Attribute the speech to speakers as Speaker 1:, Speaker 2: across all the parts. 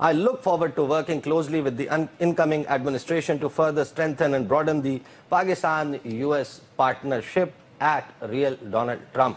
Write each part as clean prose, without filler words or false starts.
Speaker 1: I look forward to working closely with the incoming administration to further strengthen and broaden the Pakistan-US partnership at real Donald Trump।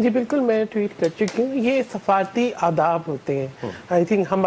Speaker 2: جی بالکل، میں tweet کر چکی ہوں. یہ سفارتی آداب ہوتے ہیں. آئی تھنک ہم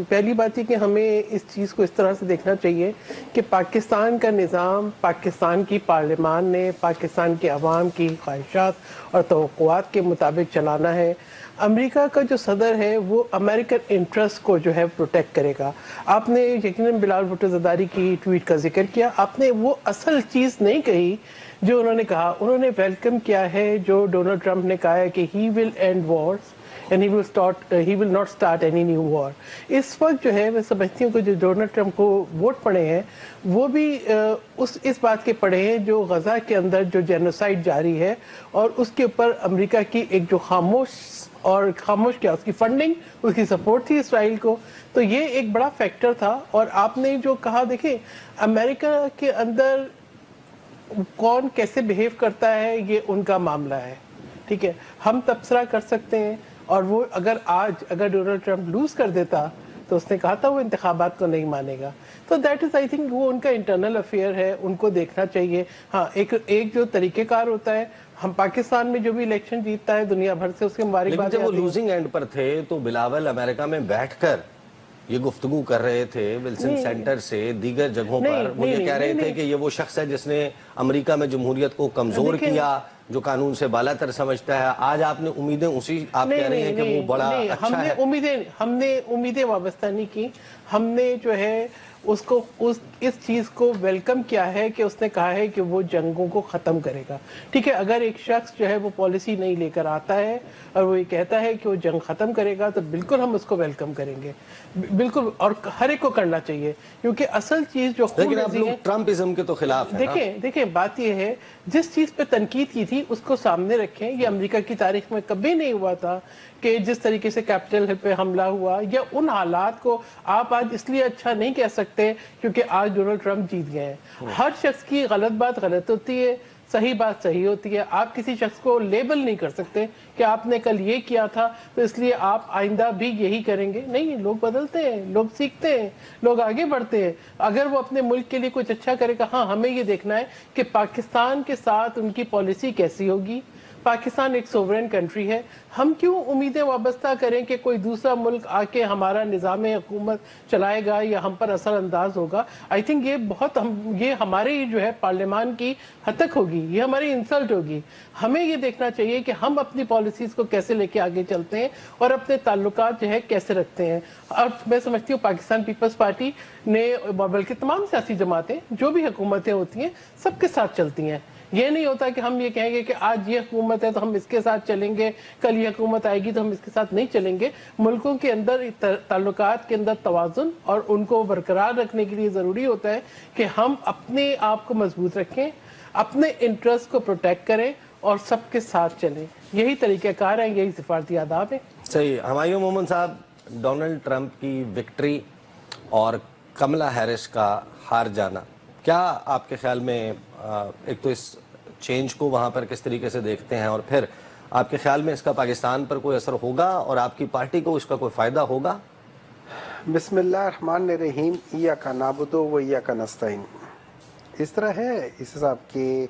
Speaker 2: پہلی بات یہ کہ ہمیں اس چیز کو اس طرح سے دیکھنا چاہیے کہ پاکستان کا نظام پاکستان کی پارلیمان نے پاکستان کے عوام کی خواہشات اور توقعات کے مطابق چلانا ہے. امریکہ کا جو صدر ہے وہ امریکن انٹرسٹ کو جو ہے پروٹیکٹ کرے گا. آپ نے یقیناً بلال بھٹو زرداری کی ٹویٹ کا ذکر کیا. آپ نے وہ اصل چیز نہیں کہی جو انہوں نے کہا. انہوں نے ویلکم کیا ہے جو ڈونلڈ ٹرمپ نے کہا ہے کہ he will end wars and he will not start any new war. اس وقت جو ہے میں سمجھتی ہوں کہ جو ڈونلڈ ٹرمپ کو ووٹ پڑے ہیں وہ بھی اس بات کے پڑے ہیں جو غزہ کے اندر جو جینوسائڈ جاری ہے اور اس کے اوپر امریکہ کی ایک جو خاموش کیا اس کی فنڈنگ، اس کی سپورٹ تھی اسرائیل کو. تو یہ ایک بڑا فیکٹر تھا. اور آپ نے جو کہا، دیکھیں امریکہ کے اندر کون کیسے بہیو کرتا ہے یہ ان کا معاملہ ہے. ٹھیک ہے، ہم تبصرہ کر سکتے ہیں. اور وہ اگر ڈونلڈ ٹرمپ لوز کر دیتا تو اس نے کہا تھا وہ انتخابات کو نہیں مانے گا. تو دیٹ از آئی تھنک وہ ان کا انٹرنل افیئر ہے، ان کو دیکھنا چاہیے. ہاں، ایک جو طریقہ کار ہوتا ہے، ہم پاکستان میں جو بھی الیکشن جیتتا ہے دنیا بھر سے اس کے مبارکباد.
Speaker 1: لیکن جب وہ لوزنگ اینڈ پر تھے تو بلاول امریکہ میں بیٹھ کر یہ گفتگو کر رہے تھے ولسن سینٹر سے دیگر جگہوں پر. وہ یہ کہہ رہے تھے کہ یہ وہ شخص ہے جس نے امریکہ میں جمہوریت کو کمزور کیا، جو قانون سے بالا تر سمجھتا ہے. آج آپ نے امیدیں آپ کہہ رہے ہیں کہ وہ بڑا اچھا ہے.
Speaker 2: ہم نے امیدیں وابستہ نہیں کی. ہم نے جو ہے اس چیز کو ویلکم کیا ہے کہ اس نے کہا ہے کہ وہ جنگوں کو ختم کرے گا. ٹھیک ہے، اگر ایک شخص جو ہے وہ پالیسی نہیں لے کر آتا ہے اور وہ یہ کہتا ہے کہ وہ جنگ ختم کرے گا تو بالکل ہم اس کو ویلکم کریں گے. بالکل، اور ہر ایک کو کرنا چاہیے کیونکہ اصل چیز جو
Speaker 1: لیکن آپ لوگ ٹرمپزم کے تو خلاف ہیں.
Speaker 2: دیکھیں بات یہ ہے، جس چیز پہ تنقید کی تھی اس کو سامنے رکھیں. یہ امریکہ کی تاریخ میں کبھی نہیں ہوا تھا کہ جس طریقے سے کیپٹل ہل پہ حملہ ہوا، یا ان حالات کو آپ آج اس لیے اچھا نہیں کہہ سکتے کیونکہ آج ڈونلڈ ٹرمپ جیت گئے ہیں. ہر شخص کی غلط بات غلط ہوتی ہے، صحیح بات صحیح ہوتی ہے. آپ کسی شخص کو لیبل نہیں کر سکتے کہ آپ نے کل یہ کیا تھا تو اس لیے آپ آئندہ بھی یہی کریں گے. نہیں، لوگ بدلتے ہیں، لوگ سیکھتے ہیں، لوگ آگے بڑھتے ہیں. اگر وہ اپنے ملک کے لیے کچھ اچھا کرے گا، ہاں ہمیں یہ دیکھنا ہے کہ پاکستان کے ساتھ ان کی پالیسی کیسی ہوگی. پاکستان ایک سوورن کنٹری ہے. ہم کیوں امیدیں وابستہ کریں کہ کوئی دوسرا ملک آ کے ہمارا نظام حکومت چلائے گا یا ہم پر اثر انداز ہوگا. آئی تھنک یہ ہماری جو ہے پارلیمان کی ہتک ہوگی، یہ ہماری انسلٹ ہوگی. ہمیں یہ دیکھنا چاہیے کہ ہم اپنی پالیسیز کو کیسے لے کے آگے چلتے ہیں اور اپنے تعلقات جو ہے کیسے رکھتے ہیں. اور میں سمجھتی ہوں پاکستان پیپلز پارٹی نے، بلکہ تمام سیاسی جماعتیں جو بھی حکومتیں ہوتی ہیں سب کے ساتھ چلتی ہیں. یہ نہیں ہوتا کہ ہم یہ کہیں گے کہ آج یہ حکومت ہے تو ہم اس کے ساتھ چلیں گے، کل یہ حکومت آئے گی تو ہم اس کے ساتھ نہیں چلیں گے. ملکوں کے اندر تعلقات کے اندر توازن اور ان کو برقرار رکھنے کے لیے ضروری ہوتا ہے کہ ہم اپنے آپ کو مضبوط رکھیں، اپنے انٹرسٹ کو پروٹیکٹ کریں اور سب کے ساتھ چلیں. یہی طریقہ کار ہیں، یہی سفارتی آداب ہیں.
Speaker 1: صحیح. ہمایوں مومن صاحب، ڈونلڈ ٹرمپ کی وکٹری اور کملا ہیرس کا ہار جانا، کیا آپ کے خیال میں ایک تو اس چینج کو وہاں پر کس طریقے سے دیکھتے ہیں، اور پھر آپ کے خیال میں اس کا پاکستان پر کوئی اثر ہوگا اور آپ کی پارٹی کو اس کا کوئی فائدہ ہوگا؟
Speaker 3: بسم اللہ الرحمن الرحیم. ایاک نعبد و ایاک نستعین. اس طرح ہے اس حساب کہ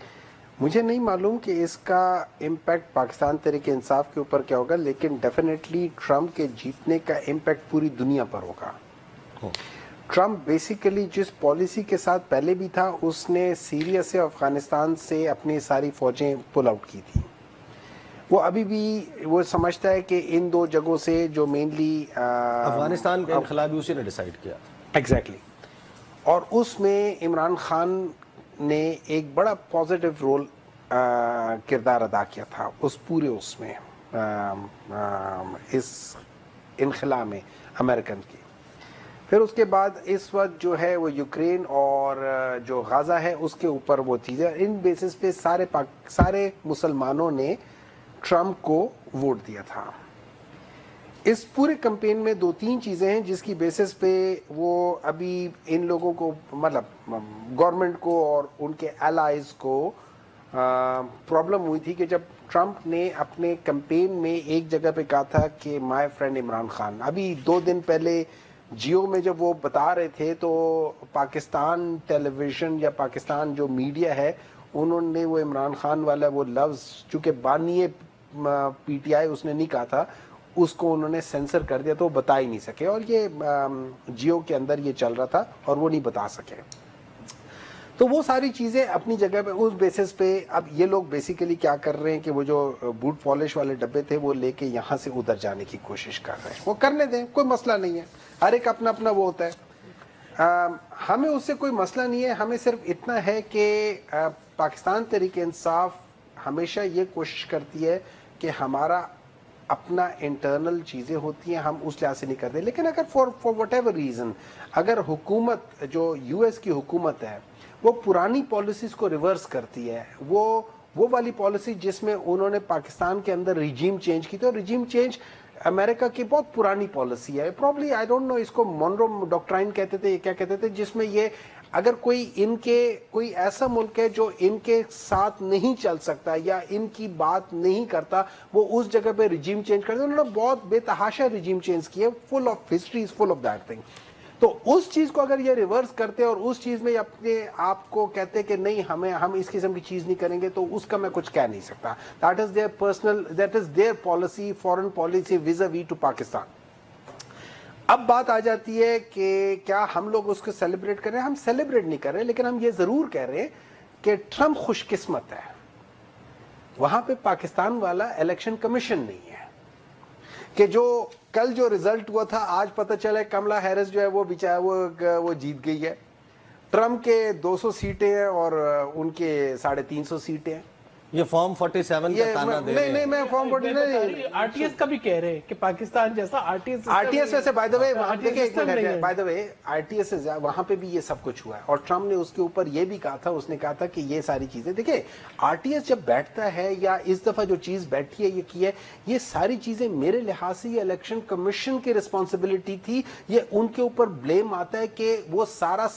Speaker 3: مجھے نہیں معلوم کہ اس کا امپیکٹ پاکستان تحریک انصاف کے اوپر کیا ہوگا، لیکن ڈیفینیٹلی ٹرمپ کے جیتنے کا امپیکٹ پوری دنیا پر ہوگا. ٹرمپ بیسیکلی جس پالیسی کے ساتھ پہلے بھی تھا، اس نے سیریا سے، افغانستان سے اپنی ساری فوجیں پل آؤٹ کی تھی. وہ ابھی بھی وہ سمجھتا ہے کہ ان دو جگہوں سے جو مینلی
Speaker 1: افغانستان کا انقلاب اسی نے ڈیسائیڈ کیا.
Speaker 3: ایگزیکٹلی. اور اس میں عمران خان نے ایک بڑا پازیٹیو رول کردار ادا کیا تھا اس پورے اس میں اس انخلا میں امریکن کی. پھر اس کے بعد اس وقت جو ہے وہ یوکرین اور جو غزہ ہے اس کے اوپر وہ چیزیں، ان بیسس پہ سارے مسلمانوں نے ٹرمپ کو ووٹ دیا تھا. اس پورے کمپین میں دو تین چیزیں ہیں جس کی بیسس پہ وہ ابھی ان لوگوں کو، مطلب گورنمنٹ کو اور ان کے الائز کو پرابلم ہوئی تھی کہ جب ٹرمپ نے اپنے کمپین میں ایک جگہ پہ کہا تھا کہ مائی فرینڈ عمران خان. ابھی 2 دن پہلے جیو میں جب وہ بتا رہے تھے تو پاکستان ٹیلی ویژن یا پاکستان جو میڈیا ہے انہوں نے وہ عمران خان والا وہ لفظ، چونکہ بانی پی ٹی آئی اس نے نہیں کہا تھا اس کو انہوں نے سینسر کر دیا تو وہ بتا ہی نہیں سکے, اور یہ جیو کے اندر یہ چل رہا تھا اور وہ نہیں بتا سکے. تو وہ ساری چیزیں اپنی جگہ پہ اس بیسس پہ اب یہ لوگ بیسیکلی کیا کر رہے ہیں کہ وہ جو بوٹ پالش والے ڈبے تھے وہ لے کے یہاں سے ادھر جانے کی کوشش کر رہے ہیں. وہ کرنے دیں, کوئی مسئلہ نہیں ہے, ہر ایک اپنا اپنا وہ ہوتا ہے. ہمیں اس سے کوئی مسئلہ نہیں ہے, ہمیں صرف اتنا ہے کہ پاکستان تحریک انصاف ہمیشہ یہ کوشش کرتی ہے کہ ہمارا اپنا انٹرنل چیزیں ہوتی ہیں, ہم اس لحاظ سے نہیں کرتے. لیکن اگر فار وٹ ایور ریزن اگر حکومت جو یو ایس کی حکومت ہے وہ پرانی پالیسیز کو ریورس کرتی ہے, وہ والی پالیسی جس میں انہوں نے پاکستان کے اندر ریجیم چینج کی تھی, ریجیم چینج امریکہ کی بہت پرانی پالیسی ہے, پرابلی آئی ڈونٹ نو اس کو مونرو ڈاکٹرائن کہتے تھے, یہ کیا کہتے تھے, جس میں یہ اگر کوئی ایسا ملک ہے جو ان کے ساتھ نہیں چل سکتا یا ان کی بات نہیں کرتا وہ اس جگہ پہ ریجیم چینج کرتے. انہوں نے بہت بے تحاشا ریجیم چینج کیے, full of history is full of that thing. تو اس چیز کو اگر یہ ریورس کرتے اور اس چیز میں اپنے آپ کو کہتے کہ نہیں ہم اس قسم کی چیز نہیں کریں گے, تو اس کا میں کچھ کہہ نہیں سکتا. That is their personal, that is their policy, foreign policy vis-a-vis to Pakistan. اب بات آ جاتی ہے کہ کیا ہم لوگ اس کو سیلیبریٹ کر رہے ہیں. ہم سیلیبریٹ نہیں کر رہے, لیکن ہم یہ ضرور کہہ رہے ہیں کہ ٹرمپ خوش قسمت ہے, وہاں پہ پاکستان والا الیکشن کمیشن نہیں ہے, کہ جو کل جو ریزلٹ ہوا تھا آج پتہ چلا ہے کملا ہیرس جو ہے وہ وہ جیت گئی ہے. ٹرمپ کے 200 سیٹیں ہیں اور ان کے 350 سیٹیں ہیں.
Speaker 1: یہ فارم 47 کا تانا دے رہے ہیں.
Speaker 3: نہیں میں فارم 49
Speaker 2: آر ٹی ایس کا بھی کہہ رہے ہیں کہ پاکستان جیسا آر ٹی ایس
Speaker 3: ویسے by the way by the way R T S وہاں پہ بھی یہ سب کچھ ہوا ہے, اور ٹرمپ نے اس کے اوپر یہ بھی کہا تھا, اس نے کہا تھا کہ یہ ساری چیزیں دیکھیں آر ٹی ایس جب بیٹھتا ہے یا اس دفعہ جو چیز بیٹھی ہے یہ کی ہے, یہ ساری چیزیں میرے لحاظ سے یہ الیکشن کمیشن کی رسپانسبلٹی تھی. یہ ان کے اوپر بلیم آتا ہے کہ وہ سارا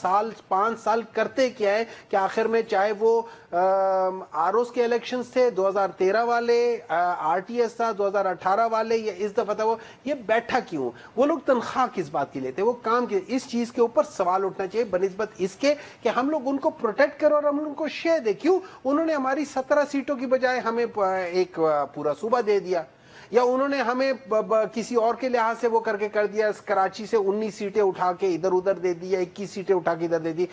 Speaker 3: 5 سال کرتے کیا ہے, کہ آخر میں چاہے وہ آر اوز کے الیکشنز تھے 2013 والے, آر ٹی ایس تھا 2018 والے, یا اس دفعہ تھا, وہ یہ بیٹھا کیوں, وہ لوگ تنخواہ کس بات کی لیتے, وہ کام کی, اس چیز کے اوپر سوال اٹھنا چاہیے بنسبت اس کے کہ ہم لوگ ان کو پروٹیکٹ کرو اور ہم ان کو شیئر دیں. کیوں انہوں نے ہماری 17 سیٹوں کی بجائے ہمیں ایک پورا صوبہ دے دیا, یا انہوں نے ہمیں کسی اور کے لحاظ سے وہ کر دیا, کراچی سے 19 سیٹیں اٹھا کے ادھر ادھر دے دی, 21 سیٹیں اٹھا کے ادھر دے دی.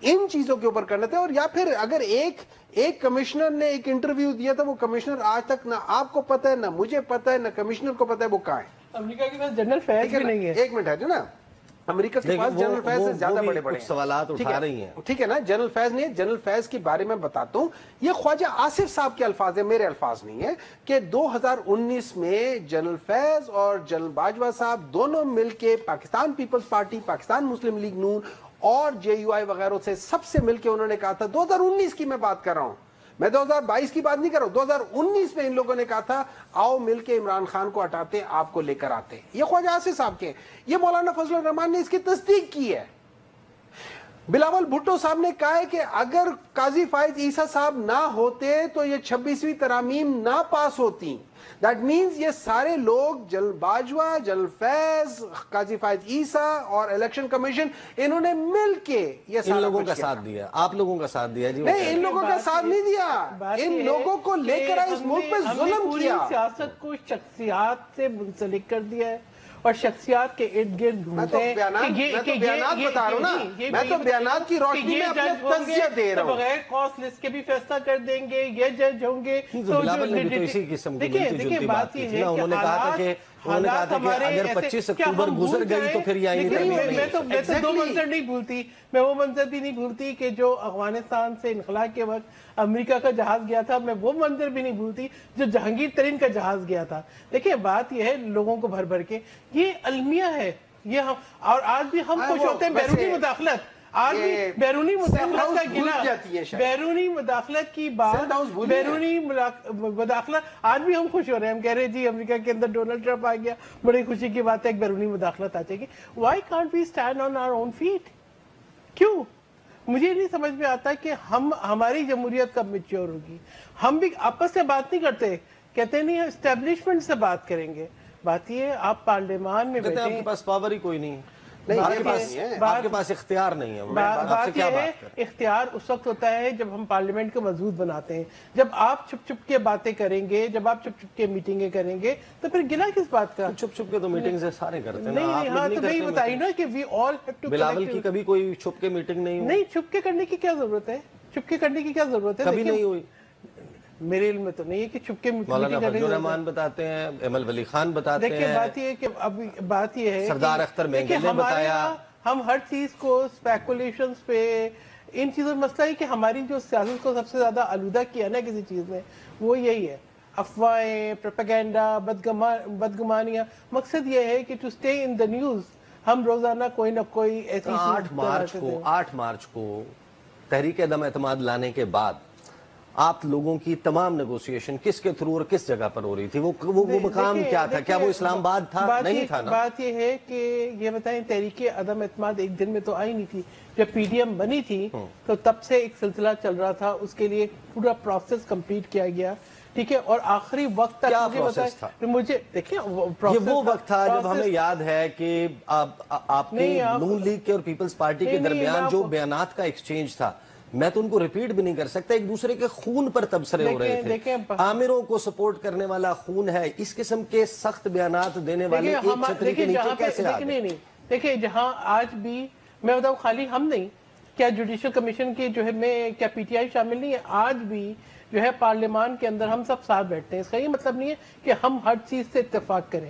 Speaker 3: ان چیزوں کے اوپر کرنا تھا. اور یا پھر اگر ایک کمشنر نے ایک انٹرویو دیا تھا, وہ کمشنر آج تک نہ آپ کو پتہ ہے نہ مجھے پتہ ہے نہ کمشنر کو پتہ ہے وہ کہاں ہے.
Speaker 2: امریکہ کے پاس جنرل فیض بھی نہیں ہے.
Speaker 3: ایک منٹ ہے جو نا, امریکہ کے پاس جنرل فیض سے زیادہ بڑے بڑے
Speaker 1: سوالات اٹھا رہی ہیں,
Speaker 3: ٹھیک ہے نا. جنرل فیض نہیں ہے, جنرل فیض کے بارے میں بتاتا ہوں, یہ خواجہ آصف صاحب کے الفاظ ہیں, میرے الفاظ نہیں ہے, کہ 2019 میں جنرل فیض اور جنرل باجوہ صاحب دونوں مل کے پاکستان پیپلز پارٹی, پاکستان مسلم لیگ نون اور جے یو آئی وغیرہ سے سب سے مل کے انہوں نے کہا تھا, 2019 کی میں بات کر رہا ہوں, میں 2022 کی بات نہیں کر رہا ہوں, 2019 میں ان لوگوں نے کہا تھا آؤ مل کے عمران خان کو ہٹاتے, آپ کو لے کر آتے. یہ خواجہ آصف صاحب کے, یہ مولانا فضل الرحمان نے اس کی تصدیق کی ہے. بلاول بھٹو صاحب نے کہا ہے کہ اگر قاضی فائز عیسیٰ صاحب نہ ہوتے تو یہ 26ویں ترامیم نہ پاس ہوتی. دیٹ مینز یہ سارے لوگ, جنرل باجوہ, جنرل فیض, قاضی فائز عیسیٰ اور الیکشن کمیشن, انہوں نے مل کے یہ
Speaker 1: ان لوگوں کا ساتھ دیا, آپ لوگوں کا ساتھ دیا. جی
Speaker 3: نہیں, ان لوگوں کا ساتھ نہیں دیا, ان لوگوں کو لے کر آئے, اس ملک پہ ظلم کیا.
Speaker 2: سیاست کو شخصیات سے منسلک کر دیا ہے اور شخصیات کے ارد گرد گھومتے ہیں.
Speaker 3: میں تو بیانات بتا رہا ہوں نا, میں تو بیانات کی روشنی میں اپنے تجزیہ دے رہا ہوں.
Speaker 2: بغیر کاس لسٹ کے بھی فیصلہ کر دیں گے, یہ جج ہوں گے.
Speaker 1: بلاول نے بھی تو اسی قسم کی ملتی جلتی بات کی تھی نا, انہوں نے کہا تھا کہ اگر 25 اکتوبر گزر گئی تو پھر یہ آئینی ترمیم نہیں.
Speaker 2: میں تو دو منظر نہیں بھولتی, میں وہ منظر بھی نہیں بھولتی کہ جو افغانستان سے انخلا کے وقت امریکہ کا جہاز گیا تھا, میں وہ منظر بھی نہیں بھولتی جو جہانگیر ترین کا جہاز گیا تھا. دیکھیں بات یہ ہے, لوگوں کو بھر بھر کے یہ المیہ ہے, یہ ہم, اور آج بھی ہم خوش ہوتے ہیں بیرونی مداخلت, آج بھی بیرونی مداخلت کا گنا, بیرونی مداخلت کی بات, بیرونی مداخلت, آج بھی ہم خوش ہو رہے ہیں, ہم کہہ رہے ہیں جی امریکہ کے اندر ڈونلڈ ٹرمپ آ گیا, بڑی خوشی کی بات ہے, ایک بیرونی مداخلت آ جائے گی. Why can't we stand on our own feet? کیوں؟ مجھے نہیں سمجھ میں آتا کہ ہماری جمہوریت کب میچور ہوگی. ہم بھی آپس سے بات نہیں کرتے, کہتے نہیں اسٹیبلشمنٹ سے بات کریں گے. بات یہ ہے آپ پارلیمان میں بیٹھے,
Speaker 1: آپ کے پاس پاور ہی کوئی نہیں.
Speaker 3: نہیں،
Speaker 2: بات
Speaker 3: یہ
Speaker 2: یہ
Speaker 3: بات
Speaker 2: ہے-
Speaker 3: نہیں ہے۔
Speaker 2: بات-
Speaker 1: آپ کے پاس اختیار نہیں ہے، آپ
Speaker 2: بات
Speaker 1: سے کیا
Speaker 2: یہ ہے
Speaker 1: بات کریں؟
Speaker 2: اختیار اس وقت ہوتا ہے جب ہم پارلیمنٹ کو مضبوط بناتے ہیں، جب آپ چھپ چھپ کے باتیں کریں گے، جب آپ چھپ چھپ کے میٹنگیں کریں گے تو پھر گلا کس بات کا؟
Speaker 1: چھپ چھپ کے تو میٹنگز سارے کرتے ہیں نا،
Speaker 2: نہیں
Speaker 1: آپ
Speaker 2: نہیں،
Speaker 1: لوگ
Speaker 2: ہاں
Speaker 1: نہیں
Speaker 2: تو وہی
Speaker 1: کرتے
Speaker 2: بتائیے
Speaker 1: meetings۔
Speaker 2: نا کہ وی آل ہیو ٹو
Speaker 1: بلاول کی کبھی کوئی چھپ کے میٹنگ نہیں ہوئی؟
Speaker 2: نہیں، چھپ کے کرنے کی کیا ضرورت ہے؟ چھپ کے کرنے کی کیا ضرورت ہے؟
Speaker 1: کبھی
Speaker 2: دیکھیں،
Speaker 1: نہیں ہوئی۔
Speaker 2: میرے علم میں تو نہیں ہے کہ چھپ کے
Speaker 1: مولانا
Speaker 2: میٹنگ کرنے
Speaker 1: فضل
Speaker 2: کی
Speaker 1: الرحمان بتاتے ہیں، ایمل ولی خان بتاتے
Speaker 2: دیکھیں،
Speaker 1: ہیں،
Speaker 2: بات یہ ہے کہ اب بات یہ ہے کہ
Speaker 1: سردار اختر
Speaker 2: دیکھیں،
Speaker 1: مینگل نے
Speaker 2: ہمارے
Speaker 1: بتایا۔
Speaker 2: یہاں ہم ہر چیز کو اسپیکولیشنز پہ ان چیزوں میں مسئلہ ہے کہ ہماری جو سیاست کو سب سے زیادہ آلودہ کیا نا کسی چیز میں وہ یہی ہے، افواہیں، پروپیگنڈا، بدگمانیاں۔ مقصد یہ ہے کہ ٹو سٹے ان دا نیوز ہم روزانہ کوئی نہ کوئی ایسی چیز
Speaker 1: 8 مارچ کو تحریک عدم اعتماد لانے کے بعد آپ لوگوں کی تمام نیگوسیشن کس کے تھرو اور کس جگہ پر ہو رہی تھی؟ وہ مقام کیا تھا؟ کیا وہ اسلام آباد تھا؟ نہیں تھا نا۔
Speaker 2: بات یہ ہے کہ یہ بتائیں، تحریک عدم اعتماد ایک دن میں تو آئی نہیں تھی۔ جب پی ڈی ایم بنی تھی تو تب سے ایک سلسلہ چل رہا تھا، اس کے لیے پورا پروسیس کمپلیٹ کیا گیا، ٹھیک ہے، اور آخری وقت تک
Speaker 1: کیا
Speaker 2: مجھے
Speaker 1: پروسیس تھا؟
Speaker 2: مجھے دیکھیں
Speaker 1: یہ وہ وقت تھا جب ہمیں یاد ہے کہ آپ کے نون لیگ کے اور پیپلز پارٹی کے درمیان جو بیانات کا ایکسچینج تھا، میں تو ان کو ریپیٹ بھی نہیں کر سکتا، ایک دوسرے کے خون پر تبصرے ہو رہے تھے۔ عامروں کو سپورٹ کرنے والا خون ہے، اس قسم کے سخت بیانات دینے والے ایک چھتری کے نیچے کیسے آ گئے؟
Speaker 2: نہیں، دیکھیں، جہاں آج بھی میں بتاؤں، خالی ہم نہیں، کیا جوڈیشل کمیشن کی جو ہے میں کیا پی ٹی آئی شامل نہیں ہے؟ آج بھی جو ہے پارلیمان کے اندر ہم سب ساتھ بیٹھتے ہیں۔ اس کا یہ مطلب نہیں ہے کہ ہم ہر چیز سے اتفاق کریں،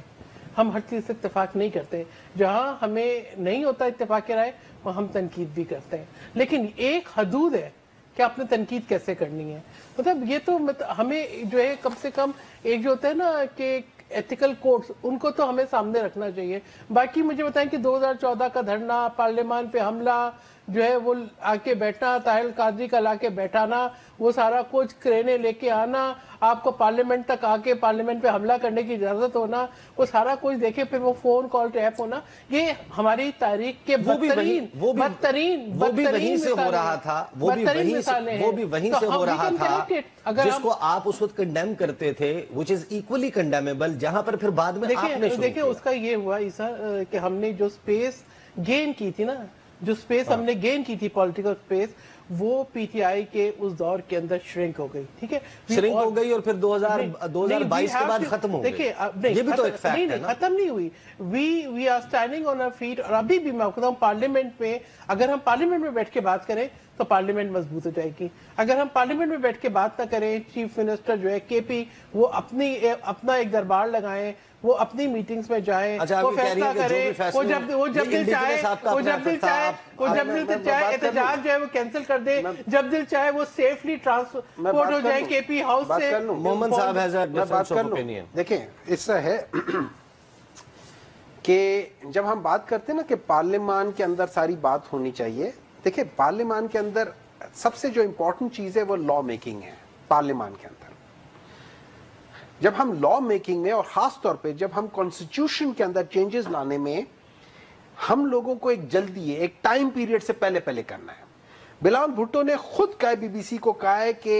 Speaker 2: ہم ہر چیز سے اتفاق نہیں کرتے، جہاں ہمیں نہیں ہوتا اتفاق رائے وہ ہم تنقید بھی کرتے ہیں، لیکن ایک حدود ہے کہ آپ نے تنقید کیسے کرنی ہے۔ مطلب یہ تو ہمیں جو ہے کم سے کم ایک جو ہوتا ہے نا کہ ایتھیکل کوڈز، ان کو تو ہمیں سامنے رکھنا چاہیے۔ باقی مجھے بتائیں کہ 2014 کا دھرنا، پارلیمان پہ حملہ جو ہے وہ آ کے بیٹھنا، طاہر القادری کا لا کے بیٹھانا، وہ سارا کچھ کرینے لے کے آنا، آپ کو پارلیمنٹ تک آ کے پارلیمنٹ پہ حملہ کرنے کی اجازت ہونا، وہ سارا کچھ دیکھے، پھر وہ فون کال ٹیپ ہونا، یہ ہماری تاریخ کے بدترین
Speaker 1: وہ بھی وہیں سے ہو رہا تھا، وہ بھی وہیں سے ہو رہا تھا جس کو آپ اس وقت کنڈیم کرتے تھے، which is equally condemnable، جہاں پر پھر بعد میں آپ نے شروع
Speaker 2: دیکھیں
Speaker 1: کیا۔
Speaker 2: اس کا یہ ہوا عیسیٰ کہ ہم نے جو سپیس گین کی تھی نا، جو سپیس ہم نے گین کی تھی پولیٹیکل سپیس، وہ پی ٹی آئی کے اس دور کے اندر شرنک ہو گئی، ٹھیک ہے،
Speaker 1: شرنک ہو گئی اور پھر 2022 کے بعد ختم ہو گئی۔ یہ بھی تو ایک فیکٹ ہے نا۔
Speaker 2: ختم نہیں ہوئی، we are standing on our feet, اور ابھی بھی میں کہتا ہوں پارلیمنٹ میں اگر ہم پارلیمنٹ میں بیٹھ کے بات کریں تو پارلیمنٹ مضبوط ہو جائے گی۔ اگر ہم پارلیمنٹ میں بیٹھ کے بات نہ کریں، چیف منسٹر جو ہے کے پی وہ اپنا ایک دربار لگائیں، وہ اپنی میٹنگز میں جائیں، وہ فیصلہ کریں، وہ جب دل چاہے احتجاج جو ہے وہ کینسل کر دے، جب دل چاہے وہ سیفلی ٹرانسپورٹ ہو جائے کے پی ہاؤس سے۔
Speaker 1: محمد صاحب has a difference of opinion۔
Speaker 3: دیکھیں، اس سے ہے کہ جب ہم بات کرتے ہیں نا کہ پارلیمان کے اندر ساری بات ہونی چاہیے، دیکھیں پارلیمان کے اندر سب سے جو امپورٹنٹ چیز ہے وہ لا میکنگ ہے۔ پارلیمان کے اندر جب ہم لا میکنگ میں، اور خاص طور پہ جب ہم کانسٹیٹیوشن کے اندر چینجز لانے میں، ہم لوگوں کو ایک جلدی ہے، ایک ٹائم پیریڈ سے پہلے کرنا ہے۔ بلاول بھٹو نے خود کہا، بی بی سی کو کہا ہے کہ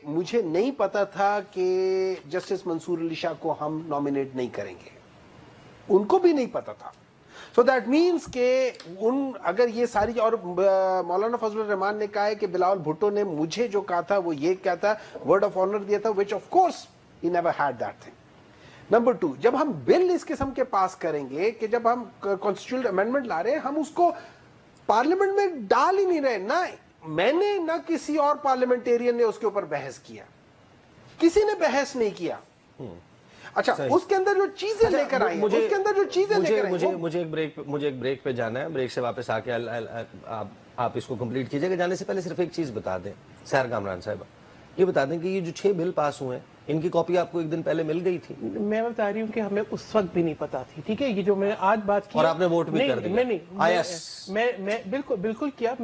Speaker 3: مجھے نہیں پتا تھا کہ جسٹس منصور علی شاہ کو ہم نامینیٹ نہیں کریں گے، ان کو بھی نہیں پتا تھا۔ سو دیٹ مینس کہ اگر یہ ساری، اور مولانا فضل الرحمان نے کہا ہے کہ بلاول بھٹو نے مجھے جو کہا تھا وہ یہ کہا تھا، ورڈ آف آنر دیا تھا، which of course he never had that thing۔ Number 2، جب ہم بل اس قسم کے پاس کریں گے کہ جب ہم کانسٹیٹیوشنل امینڈمنٹ لا رہے ہیں، ہم اس کو پارلیمنٹ میں ڈال ہی نہیں رہے، نہ میں نے نہ کسی اور پارلیمنٹیرین نے اس کے اوپر بحث کیا، کسی نے بحث نہیں کیا۔ اچھا، اس کے اندر جو چیزیں لے کر آئی ہیں، اس کے اندر جو چیزیں لے کر آئی ہیں،
Speaker 1: مجھے ایک بریک پہ جانا ہے، بریک سے واپس آ کے آپ اس کو کمپلیٹ کیجئے گا۔ جانے سے پہلے صرف ایک چیز بتا دیں سحر کامران صاحبہ، یہ بتا دیں کہ یہ جو 6 بل پاس ہوئے ہیں، ان کی کاپی آپ کو ایک دن پہلے مل گئی تھی؟
Speaker 2: میں بتا رہی ہوں کہ ہمیں اس وقت بھی نہیں پتا تھی، ٹھیک ہے، یہ جو میں نے آج بات کی،
Speaker 1: اور آپ نے ووٹ بھی کر دیا۔
Speaker 2: میں بالکل کیا۔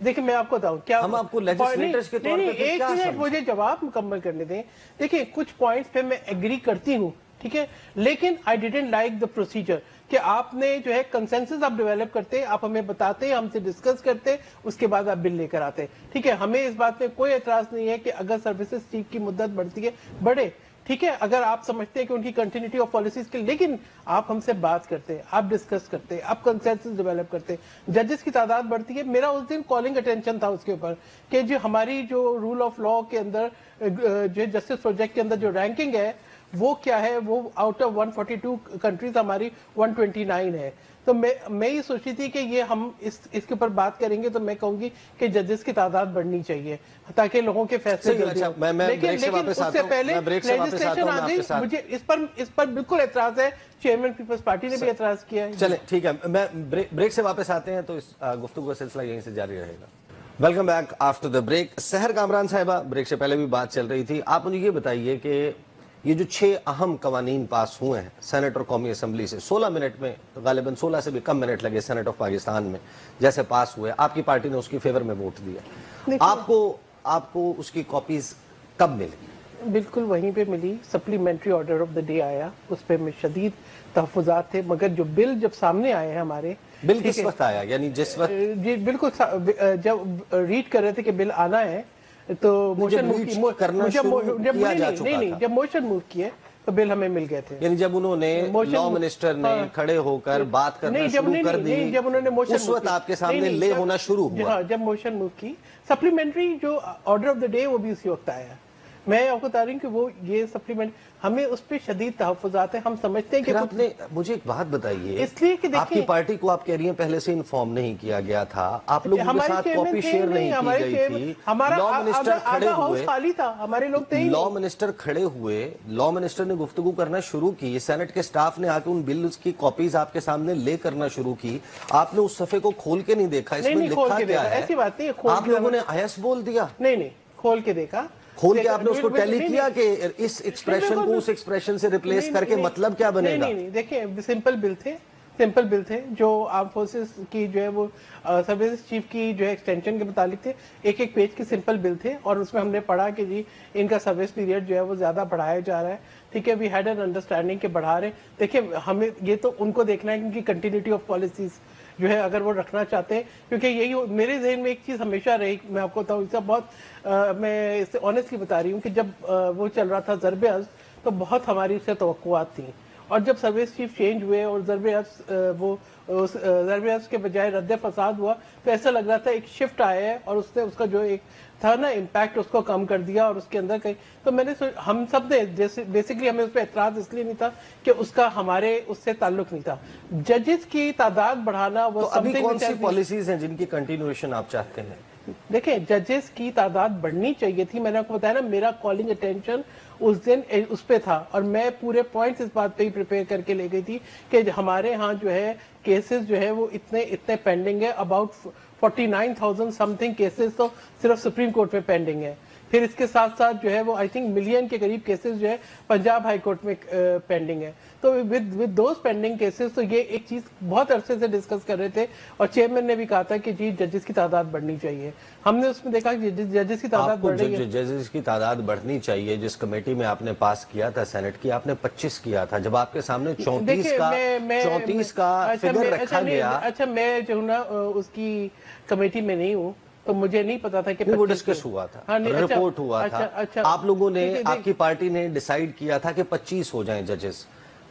Speaker 2: دیکھیں میں آپ کو بتاؤں کیا،
Speaker 1: ہم آپ کو لیجسلیٹرز کے طور پہ
Speaker 2: ایک منٹ مجھے جواب مکمل کرنے دیں۔ دیکھیں کچھ پوائنٹس پہ میں ایگری کرتی ہوں، ٹھیک ہے، لیکن I didn't like the procedure کہ آپ نے جو ہے کنسنسس آپ ڈیولپ کرتے، آپ ہمیں بتاتے، ہم سے ڈسکس کرتے، اس کے بعد آپ بل لے کر آتے، ٹھیک ہے۔ ہمیں اس بات میں کوئی اعتراض نہیں ہے کہ اگر سروسز چیف کی مدت بڑھتی ہے بڑھے، ٹھیک ہے, اگر آپ سمجھتے ہیں کہ ان کی کنٹینیوٹی آف پالیسیز کے, لیکن آپ ہم سے بات کرتے, آپ ڈسکس کرتے, آپ کنسنسس ڈیولپ کرتے, ججز کی تعداد بڑھتی ہے. میرا اس دن کالنگ اٹینشن تھا اس کے اوپر کہ جو ہماری جو رول آف لا کے اندر جو جسٹس پروجیکٹ کے اندر جو رینکنگ ہے وہ کیا ہے, وہ آؤٹ آف 142 کنٹریز ہماری 129 ہے. تو میں یہ سوچی تھی کہ یہ ہم اس کے اوپر بات کریں گے تو میں کہوں گی کہ ججز کی تعداد بڑھنی چاہیے تاکہ لوگوں کے فیصلے جلدی ہوں. لیکن اس سے پہلے لیجسلیشن آ گئی, مجھے اس پر بالکل اعتراض ہے. چیئرمین پیپلز پارٹی نے بھی اعتراض کیا ہے.
Speaker 1: چلیں ٹھیک ہے, میں بریک سے واپس آتے ہیں تو اس گفتگو کا سلسلہ یہیں سے جاری رہے گا. Welcome back after the break. Sehar Kamran صاحبہ, بریک سے پہلے بھی بات چل رہی تھی, آپ مجھے یہ بتائیے کہ یہ جو 6 اہم قوانین پاس ہوئے ہیں سینٹ اور قومی اسمبلی سے 16 منٹ میں, غالباً 16 سے بھی کم منٹ لگے سینٹ آف پاکستان میں جیسے پاس ہوئے, آپ کی پارٹی نے اس کی فیور میں ووٹ دیا. آپ کو اس کی کاپیز کب ملی؟
Speaker 2: بالکل وہیں پہ ملی. Supplementary order of the day آیا, اس پہ شدید تحفظات تھے, مگر جو بل جب سامنے آئے ہیں ہمارے,
Speaker 1: بل کس وقت آیا, یعنی جس وقت
Speaker 2: جی بالکل جب ریڈ کر رہے تھے کہ بل آنا ہے تو موشن جب موشن موو کیے تو بل ہمیں مل گئے تھے.
Speaker 1: یعنی جب انہوں نے لا منسٹر نے کھڑے ہو کر بات کرنا شروع کر دی,
Speaker 2: جب انہوں نے موشن
Speaker 1: اس وقت آپ کے سامنے لے ہونا شروع ہوا.
Speaker 2: جب موشن موو کی, سپلیمنٹری جو آرڈر آف دا ڈے وہ بھی اسی وقت آیا. میں آپ کو بتا رہی ہوں کہ وہ یہ سپلیمنٹ ہمیں اس پہ شدید تحفظات ہیں. ہم سمجھتے ہیں کہ
Speaker 1: آپ نے مجھے ایک بات بتائیے,
Speaker 2: اس لیے کہ
Speaker 1: آپ کی پارٹی کو آپ کہہ رہی ہیں پہلے سے انفارم نہیں کیا گیا تھا, آپ لوگوں کے ساتھ کاپی شیئر نہیں کی گئی تھی, لا منسٹر کھڑے ہوئے,
Speaker 2: خالی تھا, ہمارے لوگ تھے,
Speaker 1: لا منسٹر کھڑے ہوئے, لا منسٹر نے گفتگو کرنا شروع کی, سینٹ کے سٹاف نے آ کے ان بلز کی کاپیز آپ کے سامنے لے کرنا شروع کی, آپ نے اس صفحے کو کھول کے نہیں دیکھا اس میں لکھا کیا ہے,
Speaker 2: ایسی بات نہیں,
Speaker 1: آپ لوگوں نے آیس بول دیا,
Speaker 2: نہیں کھول کے دیکھا,
Speaker 1: کھول کے آپ نے اس کو ٹیلی کیا کہ اس ایکسپریشن کو اس ایکسپریشن سے ریپلیس کر کے مطلب کیا بنے گا؟
Speaker 2: نہیں, دیکھیں سمپل بل تھے جو آرم فورسز کی جو ہے وہ سروس چیف کی جو ہے ایکسٹینشن کے متعلق تھے. ایک پیج کے سمپل بل تھے اور اس میں ہم نے پڑھا کہ جی ان کا سروس پیریڈ جو ہے وہ زیادہ بڑھایا جا رہا ہے. ٹھیک ہے, وی ہیڈ این انڈرسٹینڈنگ کہ بڑھا رہے. دیکھیں ہمیں یہ تو ان کو دیکھنا ہے کہ ان کی کنٹینیوٹی آف پالیسیز جو ہے اگر وہ رکھنا چاہتے ہیں, کیونکہ یہی میرے ذہن میں ایک چیز ہمیشہ رہی, میں آپ کو بتاؤں اس کا بہت میں اس سے آنیسٹلی بتا رہی ہوں کہ جب وہ چل رہا تھا ضرب عضب تو بہت ہماری اس سے توقعات تھیں, اور جب سروس چیف چینج ہوئے اور ضرب عضب کے بجائے رد فساد ہوا تو ایسا لگ رہا تھا ایک شفٹ آیا ہے اور اس نے اس کا جو ایک تھا نا امپیکٹ اس کو کم کر دیا, اور اس کے اندر کہیں تو میں نے ہم سب نے بیسکلی ہمیں اس پہ اعتراض اس لیے نہیں تھا کہ اس کا ہمارے اس سے تعلق نہیں تھا. ججز کی تعداد بڑھانا وہ
Speaker 1: ابھی کون سی پالیسیز ہیں جن کی کنٹینیوشن آپ چاہتے ہیں؟
Speaker 2: دیکھیں ججز کی تعداد بڑھنی چاہیے تھی. میں نے آپ کو بتایا نا, میرا کالنگ اٹینشن اس دن اس پہ تھا اور میں پورے پوائنٹس اس بات پہ ہی پریپیئر کر کے لے گئی تھی کہ ہمارے ہاں جو ہے کیسز جو ہے وہ اتنے پینڈنگ ہے, اباؤٹ 49,000 سم تھنگ کیسز تو صرف سپریم کورٹ میں پینڈنگ ہے. پھر اس کے ساتھ ساتھ جو ہے وہ آئی تھنک ملین کے قریب کیسز جو ہے پنجاب ہائی کورٹ میں پینڈنگ ہے. تو ود دوز پینڈنگ کیسز تو یہ ایک چیز بہت عرصے سے ڈسکس کر رہے تھے اور چیئرمین نے بھی کہا تھا کہ جی ججز کی تعداد بڑھنی چاہیے. ہم نے اس میں دیکھا کہ ججز کی تعداد بڑھ رہی ہے.
Speaker 1: ججز کی تعداد بڑھنی چاہیے, جس کمیٹی میں آپ نے پاس کیا تھا سینٹ کی, آپ نے 25 کیا تھا, جب آپ کے سامنے 34 کا فگر رکھا گیا.
Speaker 2: اچھا میں جو نا اس کی کمیٹی میں نہیں ہوں تو مجھے نہیں پتا تھا کہ
Speaker 1: وہ ڈسکس ہوا تھا, رپورٹ ہوا تھا, آپ لوگوں نے, آپ کی پارٹی نے ڈیسائیڈ کیا تھا کہ 25 ہو جائیں ججز.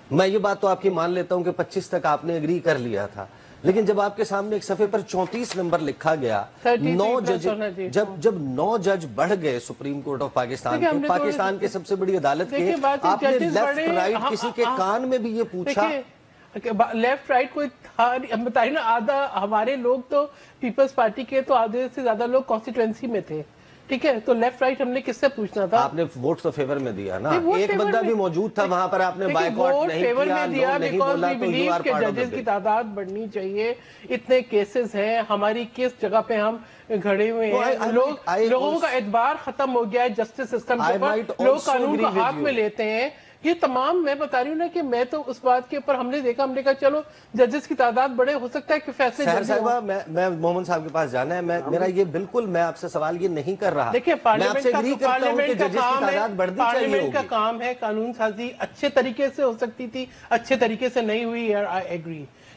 Speaker 1: میں یہ بات تو آپ کی مان لیتا ہوں کہ 25 تک آپ نے ایگری کر لیا تھا, لیکن جب آپ کے سامنے ایک صفحے پر 34 نمبر لکھا گیا, 9 جج, جب 9 جج بڑھ گئے سپریم کورٹ آف پاکستان کے, پاکستان کے سب سے بڑی عدالت کے, آپ نے لیفٹ رائٹ کسی کے کان میں بھی یہ پوچھا,
Speaker 2: لیفٹ رائٹ کوئی بتائیے نا, آدھا ہمارے لوگ تو پیپلز پارٹی کے تو آدھے سے زیادہ لوگ کانسٹیٹوئنسی میں تھے. ٹھیک ہے, تو لیفٹ رائٹ ہم نے کس سے پوچھنا تھا؟
Speaker 1: آپ نے ووٹ تو فیور میں دیا نا, ایک بندہ بھی موجود تھا وہاں پر, آپ نے بائیکاٹ نہیں کیا, نہیں بولا تو یو آر پارٹ آف
Speaker 2: ججز کی تعداد بڑھنی چاہیے. اتنے کیسز ہیں, ہماری کس جگہ پہ ہم کھڑے ہوئے ہیں, لوگوں کا اعتبار ختم ہو گیا ہے جسٹس سسٹم کے اوپر, لوگ قانون کو ہاتھ میں لیتے ہیں. یہ تمام میں بتا رہی ہوں نا کہ میں تو اس بات کے اوپر ہم نے دیکھا کہا چلو ججز کی تعداد بڑے, ہو سکتا ہے کہ فیصلے
Speaker 1: سحر صاحبہ میں محمد صاحب کے پاس جانا ہے, میرا یہ بالکل, میں آپ سے سوال یہ نہیں کر رہا,
Speaker 2: دیکھیں
Speaker 1: پارلیمنٹ
Speaker 2: کا کام ہے قانون سازی, اچھے طریقے سے ہو سکتی تھی, اچھے طریقے سے نہیں ہوئی, آئی ایگری.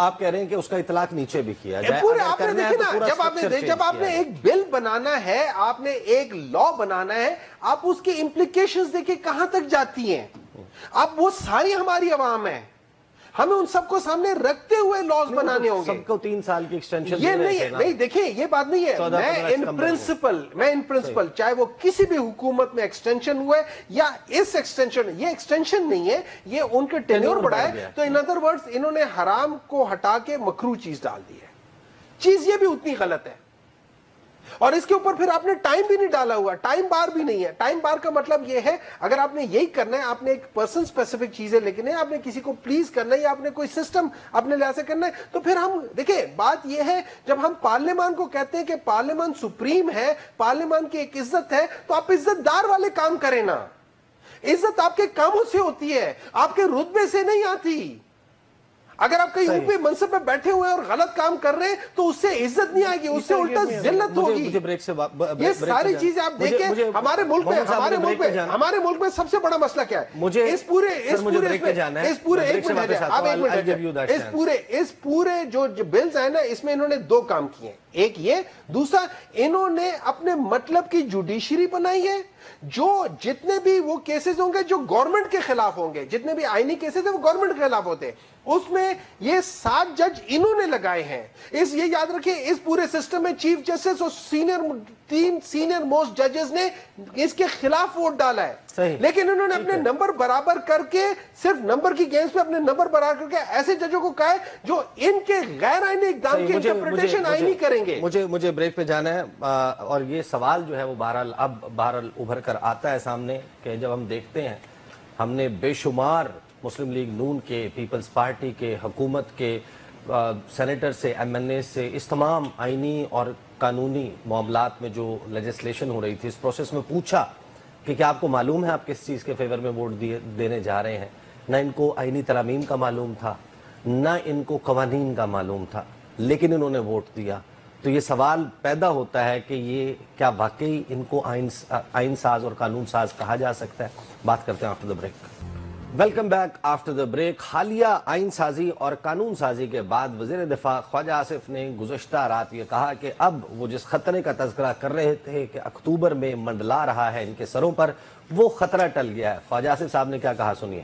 Speaker 1: آپ کہہ رہے ہیں کہ اس کا اطلاق نیچے بھی کیا جائے.
Speaker 3: پورے آپ نے دیکھے نا, جب آپ نے ایک بل بنانا ہے, آپ نے ایک لا بنانا ہے, آپ اس کی امپلیکیشنز دیکھیں کہاں تک جاتی ہیں. اب وہ ساری ہماری عوام ہے, ہمیں ان سب کو سامنے رکھتے ہوئے لاز بنانے ہوں گے.
Speaker 1: سب کو 3 سال کی ایکسٹینشن
Speaker 3: یہ نہیں دیکھیں, یہ بات نہیں ہے. میں ان پرنسپل چاہے وہ کسی بھی حکومت میں ایکسٹینشن ہوئے یا اس ایکسٹینشن, یہ ایکسٹینشن نہیں ہے, یہ ان کے ٹینیور بڑھائے. تو ان ادر ورڈز انہوں نے حرام کو ہٹا کے مکروہ چیز ڈال دی ہے. چیز یہ بھی اتنی غلط ہے, اور اس کے اوپر پھر آپ نے ٹائم بھی نہیں ڈالا ہوا, ٹائم بار بھی نہیں ہے. ٹائم بار کا مطلب یہ ہے, اگر آپ نے یہی کرنا ہے, آپ نے ایک پرسن اسپیسیفک چیزیں لکھنی ہے, آپ نے کسی کو پلیز کرنا ہے, یا آپ نے کوئی سسٹم اپنے لحاظ سے کرنا ہے, تو پھر ہم دیکھیں, بات یہ ہے جب ہم پارلیمان کو کہتے ہیں کہ پارلیمان سپریم ہے, پارلیمان کی ایک عزت ہے, تو آپ عزت دار والے کام کریں نا. عزت آپ کے کاموں سے ہوتی ہے, آپ کے رتبے سے نہیں آتی. اگر آپ کہیں اوپر منصب پہ بیٹھے ہوئے اور غلط کام کر رہے ہیں تو اس سے عزت نہیں آئے گی, اس سے الٹا ذلت ہوگی. یہ ساری چیزیں آپ دیکھیں ہمارے ملک میں سب سے بڑا مسئلہ کیا ہے. اس پورے جو بلز ہیں نا, اس میں انہوں نے 2 کام کیے ہیں. ایک یہ, دوسرا انہوں نے اپنے مطلب کی جوڈیشری بنائی ہے. جو جتنے بھی وہ کیسز ہوں گے جو گورنمنٹ کے خلاف ہوں گے, جتنے بھی آئینی کیسز ہیں وہ گورنمنٹ کے خلاف ہوتے ہیں, اس میں یہ 7 جج انہوں نے لگائے ہیں. یہ یاد رکھیں, اس پورے سسٹم میں چیف جسٹس اور 3 سینئر موسٹ ججز نے اس کے خلاف ووٹ ڈالا ہے. لیکن انہوں نے اپنے نمبر برابر کر کے, صرف نمبر کی گیمز پہ اپنے نمبر برابر کر کے ایسے ججوں کو کہا ہے جو ان کے غیر آئینی اقدام کی انٹرپریٹیشن آئینی کریں گے.
Speaker 1: مجھے بریک پہ جانا ہے, اور یہ سوال جو ہے وہ بہرحال ابھر کر آتا ہے سامنے کہ جب ہم دیکھتے ہیں, ہم نے بے شمار مسلم لیگ نون کے, پیپلز پارٹی کے, حکومت کے سینیٹر سے, ایم این اے سے, اس تمام آئینی اور قانونی معاملات میں جو لیجسلیشن ہو رہی تھی, اس پروسیس میں پوچھا کہ کیا آپ کو معلوم ہے آپ کس چیز کے فیور میں ووٹ دینے جا رہے ہیں. نہ ان کو آئینی ترامیم کا معلوم تھا, نہ ان کو قوانین کا معلوم تھا, لیکن انہوں نے ووٹ دیا. تو یہ سوال پیدا ہوتا ہے کہ یہ کیا واقعی ان کو آئین ساز اور قانون ساز کہا جا سکتا ہے. بات کرتے ہیں after the break. Welcome back after the break. حالیہ آئین سازی اور قانون سازی کے بعد وزیر دفاع خواجہ آصف نے گزشتہ رات یہ کہا کہ اب وہ جس خطرے کا تذکرہ کر رہے تھے کہ اکتوبر میں منڈلا رہا ہے ان کے سروں پر, وہ خطرہ ٹل گیا ہے. خواجہ آصف صاحب نے کیا کہا, سنیے.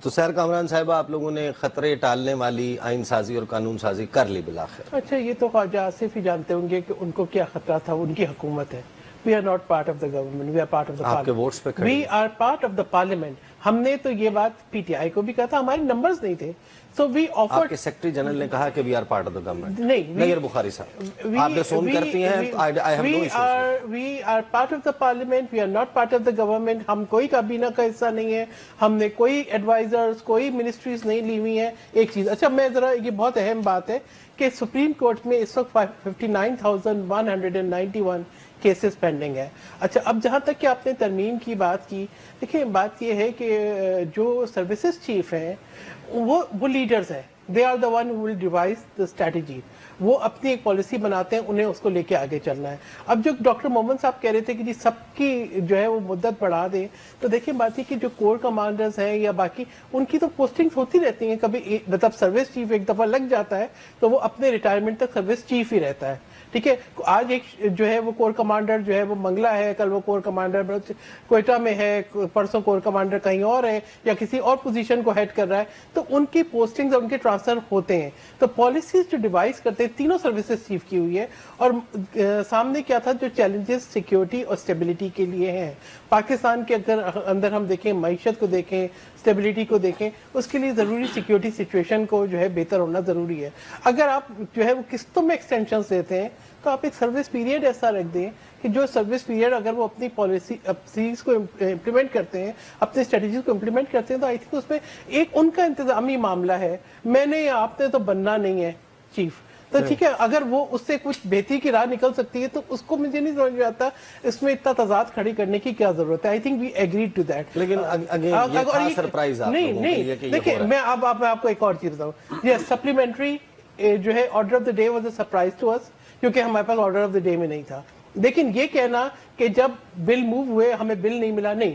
Speaker 1: تو سیر کامران صاحبہ, آپ لوگوں نے خطرے ٹالنے والی آئین سازی اور قانون سازی کر لی بالآخر.
Speaker 2: اچھا, یہ تو خواجہ آصف ہی جانتے ہوں گے کہ ان کو کیا خطرہ تھا. ان کی حکومت ہے. We are not part of the government. We are part of the
Speaker 1: آپ کے ووٹس پہ
Speaker 2: parliament. We are part of the parliament. ہم نے تو یہ بات پی ٹی آئی کو بھی کہا تھا, ہمارے نمبرز نہیں تھے. So we offered.
Speaker 1: آپ کے سیکرٹری جنرل نے کہا کہ we are part of the government.
Speaker 2: نہیں,
Speaker 1: نیر بخاری صاحب, آپ نے سون کرتی ہیں, I have no issues.
Speaker 2: We are part of the parliament. We are not part of the government. ہم کوئی کابینہ کا حصہ نہیں ہے. ہم نے کوئی ایڈوائزرز, کوئی منسٹریز نہیں لی ہوئی ہیں. ایک چیز, اچھا میں ذرا, یہ بہت اہم بات ہے کہ سپریم کورٹ میں اس وقت 59,191 کیسز پینڈنگ ہے. اچھا, اب جہاں تک کہ آپ نے ترمیم کی بات کی, دیکھیں بات یہ ہے کہ جو سروسز چیف ہیں وہ لیڈرز ہیں. They are the one who will devise the strategy. وہ اپنی ایک پالیسی بناتے ہیں, انہیں اس کو لے کے آگے چلنا ہے. اب جو ڈاکٹر محمد صاحب کہہ رہے تھے کہ جی سب کی جو ہے وہ مدت بڑھا دیں, تو دیکھیں بات یہ کہ جو کور کمانڈرز ہیں یا باقی, ان کی تو پوسٹنگز ہوتی رہتی ہیں. کبھی مطلب سروس چیف ایک دفعہ لگ جاتا ہے تو وہ اپنے ریٹائرمنٹ تک سروس چیف ہی رہتا ہے. ٹھیک ہے, آج ایک جو ہے وہ کور کمانڈر جو ہے وہ منگلا ہے, کل وہ کور کمانڈر کوئٹہ میں ہے, پرسوں کور کمانڈر کہیں اور ہے یا کسی اور پوزیشن کو ہیڈ کر رہا ہے. تو ان کی پوسٹنگز اور ان کے ٹرانسفر ہوتے ہیں. تو پالیسیز جو ڈیوائز کرتے ہیں, تینوں سروسز چیف کی ہوئی ہے. اور سامنے کیا تھا, جو چیلنجز سیکیورٹی اور اسٹیبلٹی کے لیے ہیں پاکستان کے اندر ہم دیکھیں, معیشت کو دیکھیں, اسٹیبلٹی کو دیکھیں, اس کے لیے ضروری سیکیورٹی سچویشن کو جو ہے بہتر ہونا ضروری ہے. اگر آپ جو ہے وہ قسطوں میں ایکسٹینشنز دیتے ہیں تو آپ ایک سروس پیریڈ ایسا رکھ دیں کہ جو سروس پیریڈ اگر وہ اپنی پالیسیز کو امپلیمنٹ کرتے ہیں, اپنی اسٹریٹجیز کو امپلیمنٹ کرتے ہیں, تو آئی تھنک اس میں ایک ان کا انتظامی معاملہ ہے. میں نے یا آپ نے تو بننا نہیں ہے چیف, تو ٹھیک ہے, اگر وہ اس سے کچھ بہتری کی راہ نکل سکتی ہے تو اس کو مجھے نہیں سمجھ میں آتا اس میں اتنا تضاد کھڑی کرنے کی کیا ضرورت ہے. I think we agree to that.
Speaker 1: لیکن
Speaker 2: دیکھیں میں اب آپ کو ایک اور چیز بتاؤں. یہ سپلیمنٹری جو ہے order of the day was a surprise to us, کیونکہ ہمارے پاس آرڈر آف دا ڈے میں نہیں تھا. لیکن یہ کہنا کہ جب بل موو ہوئے ہمیں بل نہیں ملا, نہیں,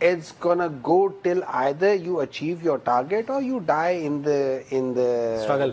Speaker 3: it's gonna go till either you achieve your target or you die in the struggle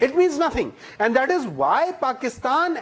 Speaker 3: It means nothing, and that is why Pakistan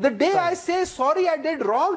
Speaker 3: The day I say sorry I did wrong,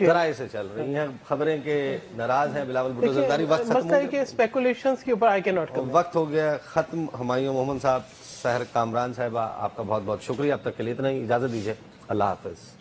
Speaker 1: ذرائع سے چل رہی ہیں خبریں کہ ناراض ہیں بلاول بھٹو زرداری. وقت ختم
Speaker 2: مسئلہ
Speaker 1: ہو
Speaker 2: ہے
Speaker 1: گیا,
Speaker 2: کہ اسپیکولیشنز کے اوپر آئی کی ناٹ کم.
Speaker 1: وقت ہو گیا ختم. ہمایوں محمد صاحب, سحر کامران صاحبہ, آپ کا بہت بہت شکریہ. اب تک کے لیے اتنا ہی, اجازت دیجیے. اللہ حافظ.